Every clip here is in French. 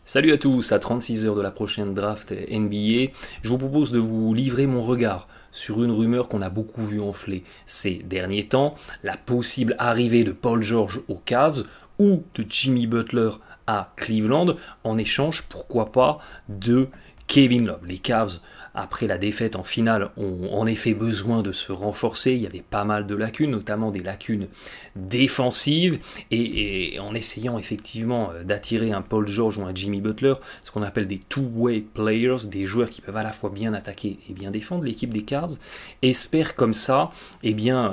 Salut à tous, à 36 heures de la prochaine draft NBA, je vous propose de vous livrer mon regard sur une rumeur qu'on a beaucoup vu enfler ces derniers temps, la possible arrivée de Paul George aux Cavs ou de Jimmy Butler à Cleveland, en échange, pourquoi pas, de Kevin Love. Les Cavs, après la défaite en finale, ont en effet besoin de se renforcer. Il y avait pas mal de lacunes, notamment des lacunes défensives. Et en essayant effectivement d'attirer un Paul George ou un Jimmy Butler, ce qu'on appelle des two-way players, des joueurs qui peuvent à la fois bien attaquer et bien défendre, l'équipe des Cavs espère comme ça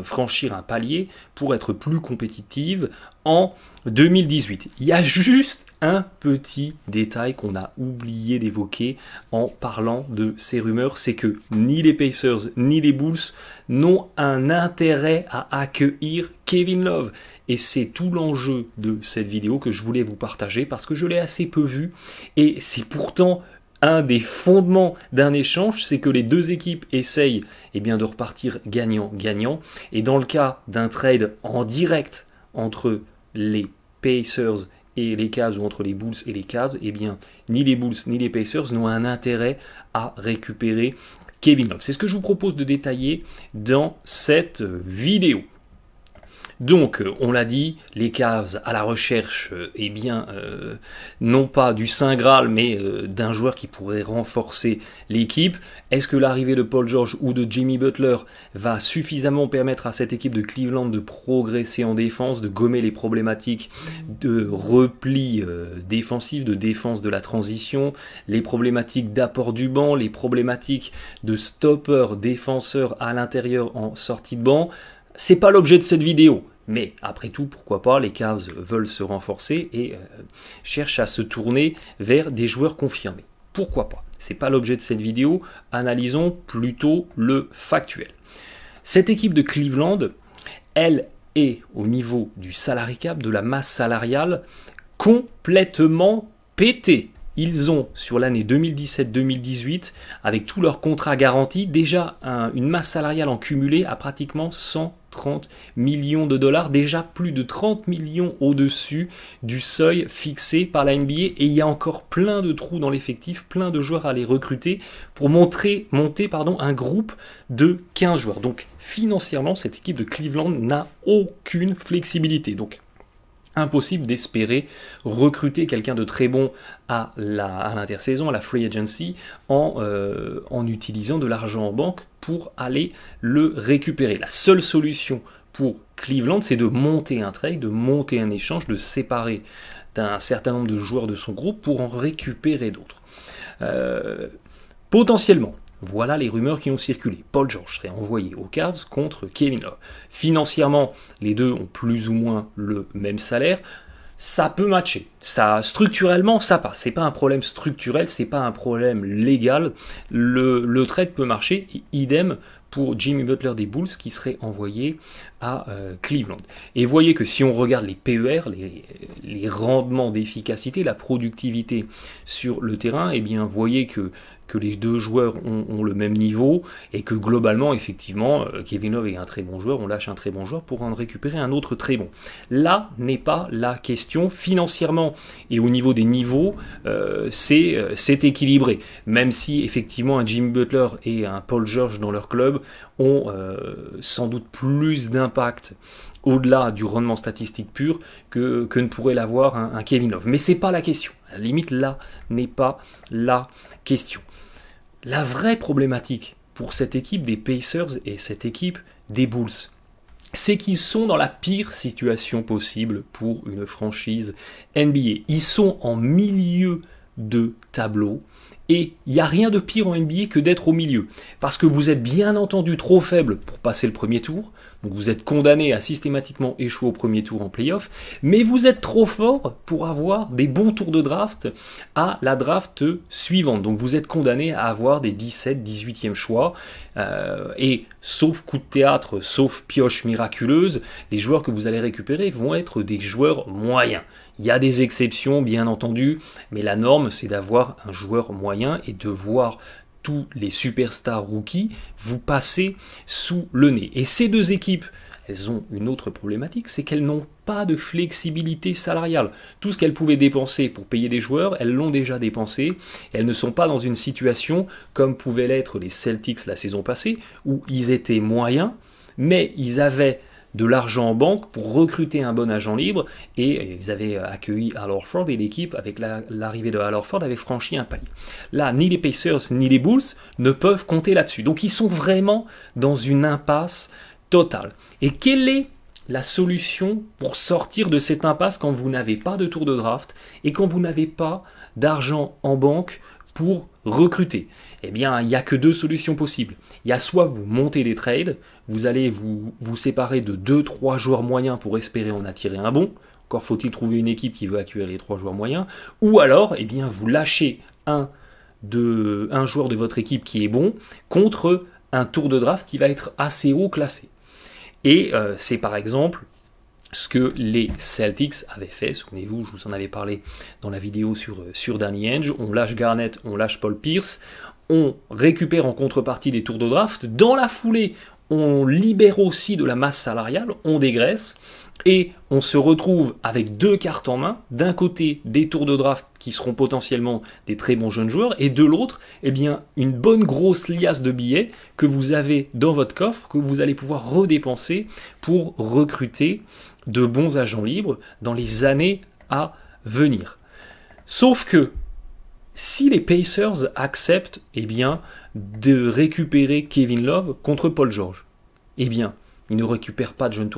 franchir un palier pour être plus compétitive en 2018. Il y a juste un petit détail qu'on a oublié d'évoquer en parlant de ces rumeurs, c'est que ni les Pacers ni les Bulls n'ont un intérêt à accueillir Kevin Love. Et c'est tout l'enjeu de cette vidéo que je voulais vous partager parce que je l'ai assez peu vu et c'est pourtant un des fondements d'un échange, c'est que les deux équipes essayent de repartir gagnant-gagnant. Et dans le cas d'un trade en direct entre les Pacers et les Cavs ou entre les Bulls et les Cavs, ni les Bulls ni les Pacers n'ont un intérêt à récupérer Kevin Love. C'est ce que je vous propose de détailler dans cette vidéo. Donc, on l'a dit, les Cavs à la recherche, non pas du Saint Graal, mais d'un joueur qui pourrait renforcer l'équipe. Est-ce que l'arrivée de Paul George ou de Jimmy Butler va suffisamment permettre à cette équipe de Cleveland de progresser en défense, de gommer les problématiques de repli défensif, de défense de la transition, les problématiques d'apport du banc, les problématiques de stopper défenseur à l'intérieur en sortie de banc? C'est pas l'objet de cette vidéo. Mais après tout, pourquoi pas, les Cavs veulent se renforcer et cherchent à se tourner vers des joueurs confirmés. Pourquoi pas? C'est pas l'objet de cette vidéo, analysons plutôt le factuel. Cette équipe de Cleveland, elle est au niveau du salary cap, de la masse salariale, complètement pétée. Ils ont, sur l'année 2017-2018, avec tous leurs contrats garantis, déjà une masse salariale en cumulé à pratiquement 130 millions de dollars, déjà plus de 30 millions au-dessus du seuil fixé par la NBA, et il y a encore plein de trous dans l'effectif, plein de joueurs à les recruter pour monter un groupe de 15 joueurs. Donc financièrement, cette équipe de Cleveland n'a aucune flexibilité. Donc impossible d'espérer recruter quelqu'un de très bon à l'intersaison, à la free agency, en utilisant de l'argent en banque pour aller le récupérer. La seule solution pour Cleveland, c'est de monter un trade, de monter un échange, de séparer d'un certain nombre de joueurs de son groupe pour en récupérer d'autres. Potentiellement, voilà les rumeurs qui ont circulé. Paul George serait envoyé aux Cavs contre Kevin Love. Financièrement, les deux ont plus ou moins le même salaire. Ça peut matcher. Structurellement, ça passe. C'est pas un problème structurel, c'est pas un problème légal. Le trade peut marcher. Idem pour Jimmy Butler des Bulls qui serait envoyé à Cleveland. Et voyez que si on regarde les PER, les rendements d'efficacité, la productivité sur le terrain, voyez que les deux joueurs ont le même niveau et que globalement, effectivement, Kevin Love est un très bon joueur, on lâche un très bon joueur pour en récupérer un autre très bon. Là n'est pas la question. Financièrement et au niveau des niveaux, c'est équilibré. Même si effectivement un Jimmy Butler et un Paul George dans leur club ont sans doute plus d'impact au-delà du rendement statistique pur que ne pourrait l'avoir un Kevin Love. Mais c'est pas la question. À la limite, là n'est pas la question. La vraie problématique pour cette équipe des Pacers et cette équipe des Bulls, c'est qu'ils sont dans la pire situation possible pour une franchise NBA. Ils sont en milieu de tableau. Et il n'y a rien de pire en NBA que d'être au milieu. Parce que vous êtes bien entendu trop faible pour passer le premier tour. Donc vous êtes condamné à systématiquement échouer au premier tour en playoff. Mais vous êtes trop fort pour avoir des bons tours de draft à la draft suivante. Donc vous êtes condamné à avoir des 17, 18e choix. Et sauf coup de théâtre, sauf pioche miraculeuse, les joueurs que vous allez récupérer vont être des joueurs moyens. Il y a des exceptions, bien entendu, mais la norme, c'est d'avoir un joueur moyen et de voir tous les superstars rookies vous passer sous le nez. Et ces deux équipes elles ont une autre problématique, c'est qu'elles n'ont pas de flexibilité salariale. Tout ce qu'elles pouvaient dépenser pour payer des joueurs, elles l'ont déjà dépensé. Elles ne sont pas dans une situation comme pouvaient l'être les Celtics la saison passée, où ils étaient moyens, mais ils avaient de l'argent en banque pour recruter un bon agent libre, et ils avaient accueilli Al Horford, et l'équipe, avec l'arrivée de Al Horford, avait franchi un palier. Là, ni les Pacers ni les Bulls ne peuvent compter là-dessus. Donc ils sont vraiment dans une impasse totale. Et quelle est la solution pour sortir de cette impasse quand vous n'avez pas de tour de draft et quand vous n'avez pas d'argent en banque pour recruter? Eh bien, il n'y a que deux solutions possibles. Il y a soit vous montez des trades, vous allez vous séparer de 2-3 joueurs moyens pour espérer en attirer un bon. Encore faut-il trouver une équipe qui veut accueillir les 3 joueurs moyens. Ou alors, eh bien, vous lâchez un joueur de votre équipe qui est bon contre un tour de draft qui va être assez haut classé. Et c'est par exemple ce que les Celtics avaient fait. Souvenez-vous, je vous en avais parlé dans la vidéo sur Danny Ainge. On lâche Garnett, on lâche Paul Pierce, on récupère en contrepartie des tours de draft. Dans la foulée, on libère aussi de la masse salariale, on dégraisse, et on se retrouve avec 2 cartes en main. D'un côté, des tours de draft qui seront potentiellement des très bons jeunes joueurs, et de l'autre, eh bien, une bonne grosse liasse de billets que vous avez dans votre coffre, que vous allez pouvoir redépenser pour recruter de bons agents libres dans les années à venir. Sauf que, si les Pacers acceptent eh bien, de récupérer Kevin Love contre Paul George, eh bien, ils ne récupèrent pas de jeunes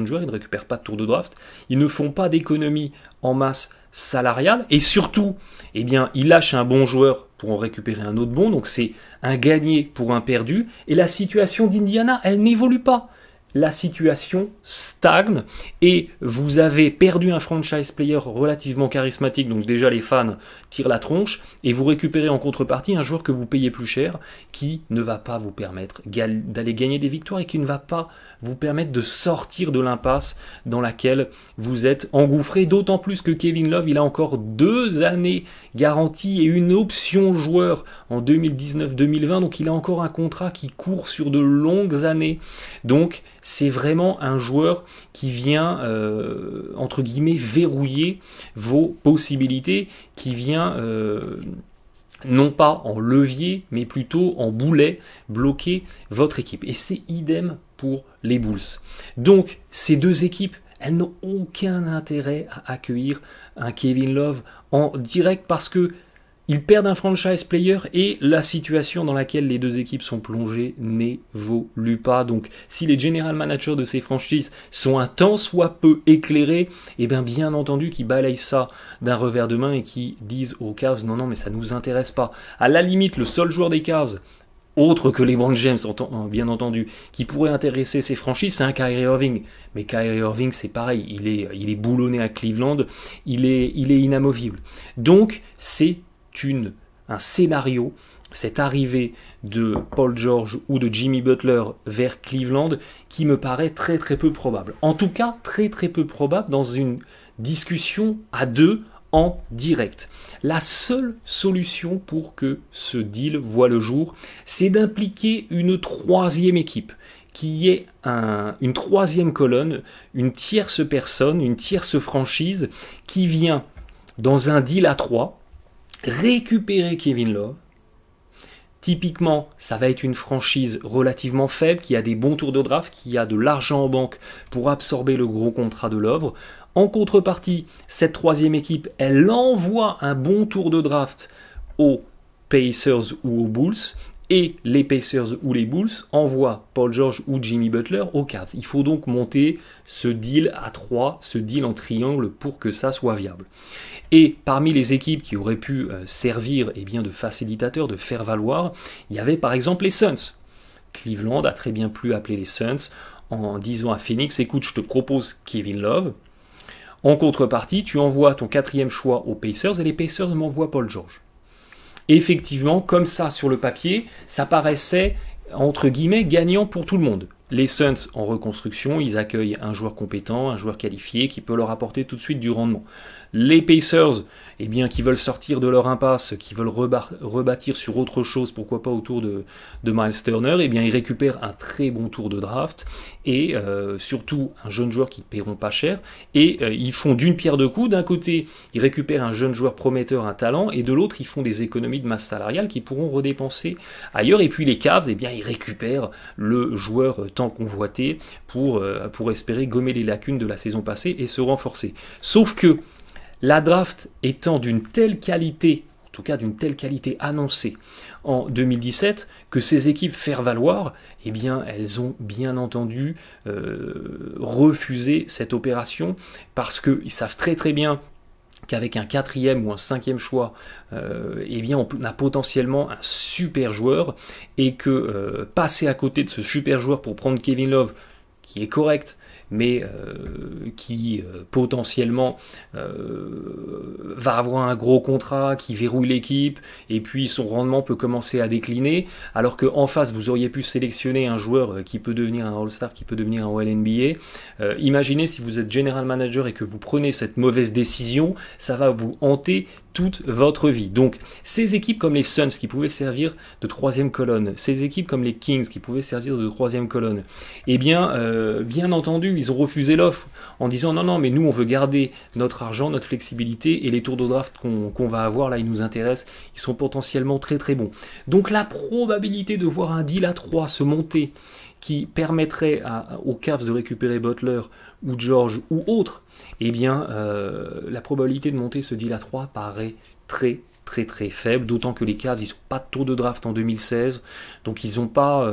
joueurs, ils ne récupèrent pas de tour de draft, ils ne font pas d'économie en masse salariale, et surtout, eh bien, ils lâchent un bon joueur pour en récupérer un autre bon, donc c'est un gagné pour un perdu, et la situation d'Indiana, elle n'évolue pas. La situation stagne et vous avez perdu un franchise player relativement charismatique, donc déjà les fans tirent la tronche, et vous récupérez en contrepartie un joueur que vous payez plus cher qui ne va pas vous permettre d'aller gagner des victoires et qui ne va pas vous permettre de sortir de l'impasse dans laquelle vous êtes engouffré, d'autant plus que Kevin Love, il a encore 2 années garanties et une option joueur en 2019-2020, donc il a encore un contrat qui court sur de longues années, donc c'est vraiment un joueur qui vient, entre guillemets, verrouiller vos possibilités, qui vient, non pas en levier, mais plutôt en boulet, bloquer votre équipe. Et c'est idem pour les Bulls. Donc, ces 2 équipes, elles n'ont aucun intérêt à accueillir un Kevin Love en direct parce que ils perdent un franchise player et la situation dans laquelle les 2 équipes sont plongées n'évolue pas. Donc si les general managers de ces franchises sont un tant soit peu éclairés, eh bien entendu qu'ils balayent ça d'un revers de main et qui disent aux Cavs non mais ça ne nous intéresse pas. À la limite, le seul joueur des Cavs, autre que LeBron James, bien entendu, qui pourrait intéresser ces franchises, c'est un Kyrie Irving. Mais Kyrie Irving, c'est pareil, il est boulonné à Cleveland, il est inamovible. Donc c'est un scénario, cette arrivée de Paul George ou de Jimmy Butler vers Cleveland qui me paraît très très peu probable. En tout cas, très très peu probable dans une discussion à 2 en direct. La seule solution pour que ce deal voie le jour, c'est d'impliquer une 3e équipe qui est une 3e colonne, une tierce personne, une tierce franchise qui vient dans un deal à 3 récupérer Kevin Love. Typiquement, ça va être une franchise relativement faible, qui a des bons tours de draft, qui a de l'argent en banque pour absorber le gros contrat de Love. En contrepartie, cette 3e équipe, elle envoie un bon tour de draft aux Pacers ou aux Bulls, et les Pacers ou les Bulls envoient Paul George ou Jimmy Butler aux Cavs. Il faut donc monter ce deal à 3, ce deal en triangle pour que ça soit viable. Et parmi les équipes qui auraient pu servir de facilitateurs, de faire valoir, il y avait par exemple les Suns. Cleveland a très bien pu appeler les Suns en disant à Phoenix, écoute, je te propose Kevin Love. En contrepartie, tu envoies ton 4e choix aux Pacers et les Pacers m'envoient Paul George. Et effectivement, comme ça sur le papier, ça paraissait entre guillemets gagnant pour tout le monde. Les Suns en reconstruction, ils accueillent un joueur compétent, un joueur qualifié qui peut leur apporter tout de suite du rendement. Les Pacers, eh bien, qui veulent sortir de leur impasse, qui veulent rebâtir sur autre chose, pourquoi pas autour de Miles Turner, eh bien, ils récupèrent un très bon tour de draft et surtout un jeune joueur qui ne paieront pas cher. Et ils font d'une pierre deux coups. D'un côté, ils récupèrent un jeune joueur prometteur, un talent, et de l'autre, ils font des économies de masse salariale qu'ils pourront redépenser ailleurs. Et puis les Cavs, eh bien, ils récupèrent le joueur tant convoité pour espérer gommer les lacunes de la saison passée et se renforcer. Sauf que la draft étant d'une telle qualité, en tout cas d'une telle qualité annoncée en 2017, que ces équipes faire valoir, eh bien elles ont bien entendu refusé cette opération parce qu'ils savent très très bien qu'avec un 4e ou un 5e choix, eh bien on a potentiellement un super joueur et que passer à côté de ce super joueur pour prendre Kevin Love, qui est correct, mais qui potentiellement va avoir un gros contrat, qui verrouille l'équipe, et puis son rendement peut commencer à décliner, alors qu'en face, vous auriez pu sélectionner un joueur qui peut devenir un All-Star, qui peut devenir un All-NBA. Imaginez si vous êtes General Manager et que vous prenez cette mauvaise décision, ça va vous hanter toute votre vie. Donc, ces équipes comme les Suns qui pouvaient servir de 3e colonne, ces équipes comme les Kings qui pouvaient servir de 3e colonne, eh bien, bien entendu, ils ont refusé l'offre en disant non, mais nous, on veut garder notre argent, notre flexibilité et les tours de draft qu'on va avoir, là, ils nous intéressent, ils sont potentiellement très très bons. Donc, la probabilité de voir un deal à 3 se monter qui permettrait aux Cavs de récupérer Butler ou George ou autre, eh bien, la probabilité de monter ce deal à 3 paraît très très très faible, d'autant que les Cavs, ils n'ont pas de tour de draft en 2016, donc ils n'ont pas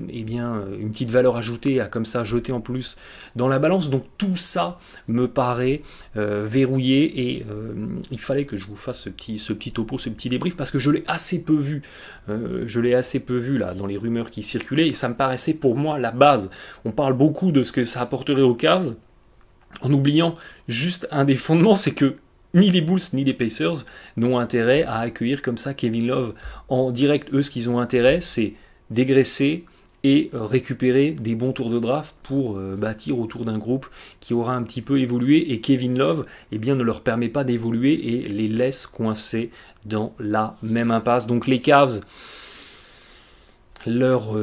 eh bien, une petite valeur ajoutée à comme ça jeter en plus dans la balance, donc tout ça me paraît verrouillé et il fallait que je vous fasse ce petit topo, ce petit débrief, parce que je l'ai assez peu vu là dans les rumeurs qui circulaient, et ça me paraissait pour moi la base. On parle beaucoup de ce que ça apporterait aux Cavs, en oubliant juste un des fondements, c'est que ni les Bulls ni les Pacers n'ont intérêt à accueillir comme ça Kevin Love en direct. Eux, ce qu'ils ont intérêt, c'est dégraisser et récupérer des bons tours de draft pour bâtir autour d'un groupe qui aura un petit peu évolué. Et Kevin Love, eh bien, ne leur permet pas d'évoluer et les laisse coincés dans la même impasse. Donc les Cavs, leur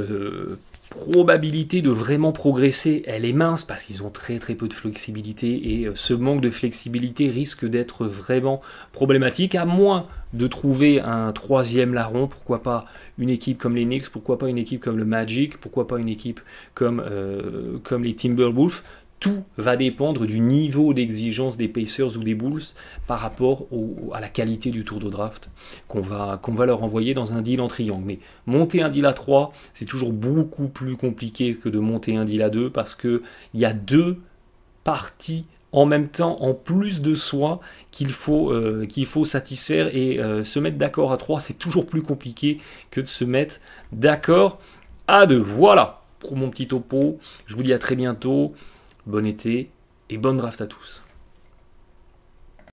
probabilité de vraiment progresser, elle est mince parce qu'ils ont très très peu de flexibilité et ce manque de flexibilité risque d'être vraiment problématique, à moins de trouver un 3e larron, pourquoi pas une équipe comme les Knicks, pourquoi pas une équipe comme le Magic, pourquoi pas une équipe comme les Timberwolves. Tout va dépendre du niveau d'exigence des Pacers ou des Bulls par rapport à la qualité du tour de draft qu'on va leur envoyer dans un deal en triangle. Mais monter un deal à 3, c'est toujours beaucoup plus compliqué que de monter un deal à 2 parce qu'il y a 2 parties en même temps, en plus de soi, qu'il faut satisfaire, et se mettre d'accord à 3, c'est toujours plus compliqué que de se mettre d'accord à 2. Voilà pour mon petit topo, je vous dis à très bientôt. Bon été et bonne draft à tous.